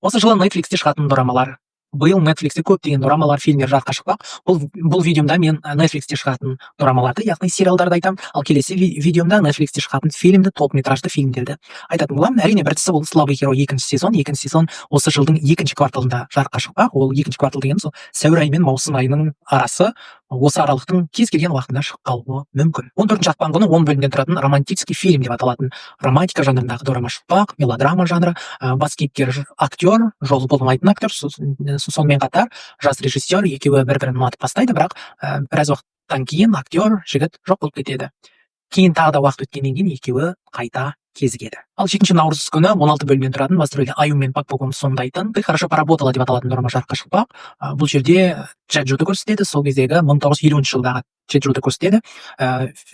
Осы жылы Netflixте шығатын дорамалар. Биыл Netflixте көптеген дорамалар, фильмдер жарыққа шықпақ. Бұл видеомда мен Netflixте шығатын дорамаларды, яғни сериалдарды айтамын, ал келесі видеомда Netflixте шығатын фильмді, толықметражды фильмдерді айтатын боламын. Әрине, біріншісі ол «Слабый герой» екінші сезон осы жылдың екінші кварталында жарыққа шықпақ. Ол екінші квартал дегеніміз ол сәуір айы мен маусым айының арасы. Осы аралықтың кез келген уақытында шығып қалуы мүмкін. 14 ақпан күні 10 бөлімден тұратын романтический фильм деп аталатын романтика жанрындағы дорама шықпақ, мелодрама жанры. Бас кейіпкер актер, жолы болмайтын актер, сонымен қатар жас режиссер, екеуі бір-бірін ұнатып бастайды, бірақ біраз уақыттан кейін актер жігіт жоқ болып кетеді. Кейін тағы да уақыт өткеннен кейін екеуі қайта кезігеді. Ал 7 наурыз күні 16 бөлімнен тұратын басты рөлде Аю мен Пак Богун сомдайтын «Ты хорошо поработала» деп аталатын дорама жарыққа шықпақ. Бұл жерде Чжаджуды көрсетеді, сол кездегі 1950 жылдағы Чжаджуды көрсетеді.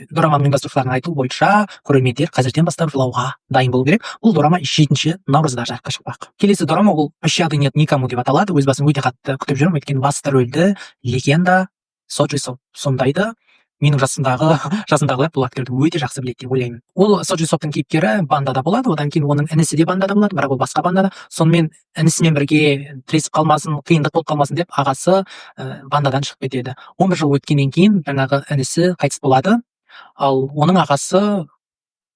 Дораманың ұйымдастырушыларының айтуы бойынша көрермендер қазірден бастап жылауға дайын болу керек. Бұл дорама 7 наурызда жарыққа шықпақ. Келесі дорама ол «Пощады нет никому» деп аталады. Өз басым өте қатты күтіп жүрмін, өйткені басты рөлді легенда Соджи сомдайды. Менің жасымдағылар бұл актерді өте жақсы біледі деп ойлаймын. Ол Соджи Соптың кейіпкері бандада болады, одан кейін оның інісі де бандада болады, бірақ ол басқа бандада. Сонымен інісімен бірге тіресіп қалмасын, қиындық болып қалмасын деп ағасы бандадан шығып кетеді. 11 жыл өткеннен кейін жаңағы інісі қайтыс болады, ал оның ағасы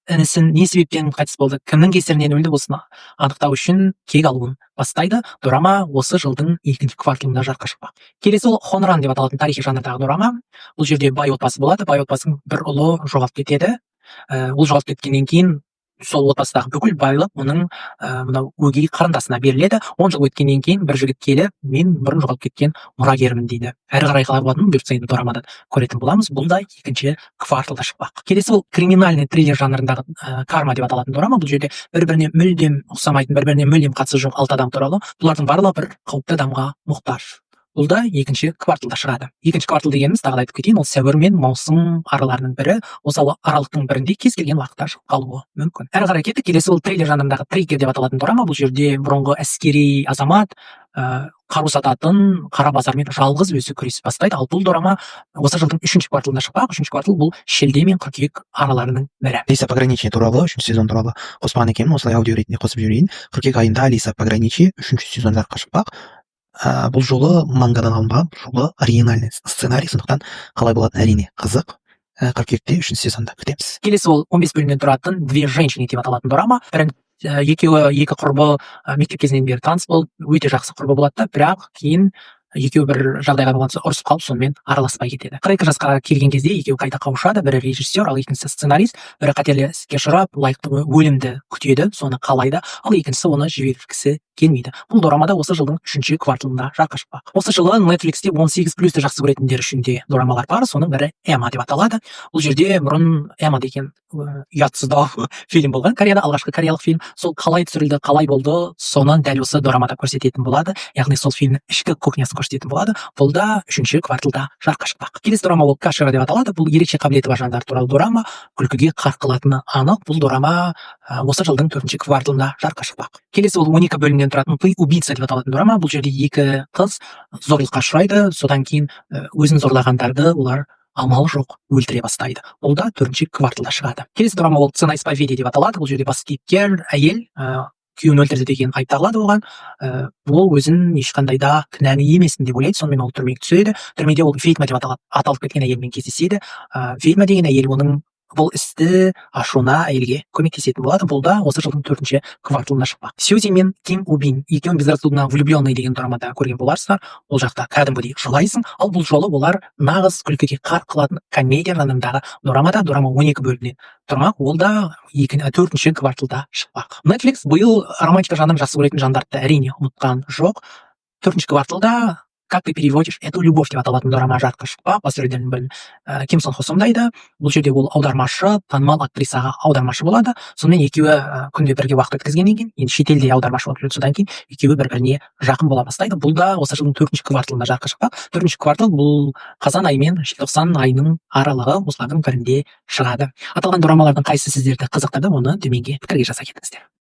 інісін не себептен қайтыс болды, кімнің кесірінен өлді, осыны анықтау үшін кек алуын бастайды. Дорама осы жылдың екінші кварталында жарыққа шықпақ. Келесі ол Хонран деп аталатын тарихи жанрдағы дорама. Бұл жерде бай отбасы болады, бай отбасының бір ұлы жоғалып кетеді. Ол жоғалып кеткеннен кейін сол отбасыдағы бүкіл байлық оның мынау өгей қарындасына беріледі. 10 жыл өткеннен кейін бір жігіт келіп, мен бұрын жоғалып кеткен мұрагермін дейді. Әрі қарай қалай болатынын бұйыртса енді дорамадан көретін боламыз. Бұл да екінші кварталда шықпақ. Келесі ол криминальный триллер жанрындағы Карма деп аталатын дорама. Бұл жерде бір-біріне мүлдем ұқсамайтын, бір-біріне мүлдем қатысы жоқ 6 адам туралы. Бұлардың барлығы бір қауіпті адамға мұқтаж. Бұл да екінші кварталда шығады. Екінші квартал дегеніміз, тағы да айтып кетейін, ол сәуір мен маусым араларының бірі. Осы аралықтың бірінде кез келген уақытта шығып қалуы мүмкін. Әрі қарай кеттік. Келесі ол трейлер жанрындағы Триггер деп аталатын дорама. Бұл жерде бұрынғы әскери азамат қару сататын қара базармен жалғыз өзі күресіп бастайды. Ал бұл дорама осы жылдың 3-ші кварталында шықпақ. 3-ші квартал бұл шілде мен қыркүйек араларының бірі. Лиса Пограничье туралы 3 сезон туралы қоспаған екенмін, осылай аудио ретінде қосып жіберейін. Қыркүйек айында Лиса Пограничье 3 сезон жарыққа шықпақ. Бұл жолы мангадан алынбаған, бұл жолы оригинальный сценарий, сондықтан қалай болатын әрине қызық. Қыркүйекте 3 сезонда күтеміз. Келесі ол 15 бөлімнен тұратын «Две женщины» деп аталатын дорама. Екеуі екі құрбы мектеп кезінен бері таныс болып, өте жақсы құрбы болады да, бірақ кейін екеуі бір жағдайға байланысты ұрысып қалып, сонымен араласпай кетеді. 42 жасқа келген кезде екеуі қайта қауышады, бірі режиссер, ал екіншісі сценарист. Бірі қатерлі іске ұшырап, лайықты өлімді күтеді, соны қалайды, ал екіншісі оны жібергісі келмейді. Бұл дорамада осы жылдың 3-ші кварталында жарыққа шықпақ. Осы жылы Netflixте 18+ жақсы көретіндер үшін де дорамалар бар, соның бірі Эмма деп аталады. Бұл жерде бұрын Эмма деген ұятсыздау фильм болған, Кореяда алғашқы кореялық фильм. Сол қалай түсірілді, қалай болды, соны дәл осы дорамада көрсететін болады. Яғни сол фильмнің ішкі кухнясын көрсететін болады. Бұл да 3-ші кварталда жарыққа шықпақ. Келесі дорама ол Кашира деп аталады. Бұл ерекше қабілеті бар жандар туралы дорама, күлкіге қарқ қылатыны анық. Бұл дорама осы жылдың 4-ші кварталында жарыққа шықпақ. Келесі ол 12 бөлімнен тұратын «Ты убийца» деп аталатын дорама. Бұл жерде екі қыз зорлыққа ұшырайды, содан кейін өзін зорлағандарды олар амалы жоқ өлтіре бастайды. Ол да 4-ші кварталда шығады. Келесі дорама ол «Цена исповеди» деп аталады. Бұл жерде бас кейіпкер әйел күйеуін өлтірді деген айып тағылады оған. Ол өзін ешқандай да кінәлі емесін деп ойлайды, сонымен ол түрмеге түседі. Түрмеде ол ведьма деп аталып кеткен әйелмен кездеседі. Ведьма деген әйел оның бұл істі ашуына әйелге көмектесетін болады. Бұл да осы жылдың 4-ші кварталында шықпақ. Сьюзи мен Ким Убин екеуін безрассудно влюбленный деген дорамада көрген боларсыздар. Ол жақта кәдімгідей жылайсың, ал бұл жолы олар нағыз күлкіге қарқ қылатын комедия жанрындағы дорамада. Дорама 12 бөлімнен тұрмақ. Ол да 4-ші кварталда шықпақ. Netflix биыл романтика жанрын жақсы көретін жандарды әрине ұмытқан жоқ. 4-ші кварталда «Как ты переводишь эту любовь» деп аталатын дорама жарыққа шықпақ. Басты рөлдердің бірін Ким Сон Хо сомдайды. Бұл жерде ол аудармашы, танымал актрисаға аудармашы болады. Сонымен екеуі күнде бірге уақыт өткізгеннен кейін, енді шетелде аудармашы болып жүреді, содан кейін екеуі бір-біріне жақын бола бастайды. Бұл да осы жылдың 4-ші кварталында жарыққа шықпақ. 4-ші квартал бұл қазан айы мен желтоқсан айының аралығы, осылардың бірінде шығады. Аталған дорамалардың қайсысы сіздерді қызықтырды, оны төменге пікірге жаза кетіңіздер.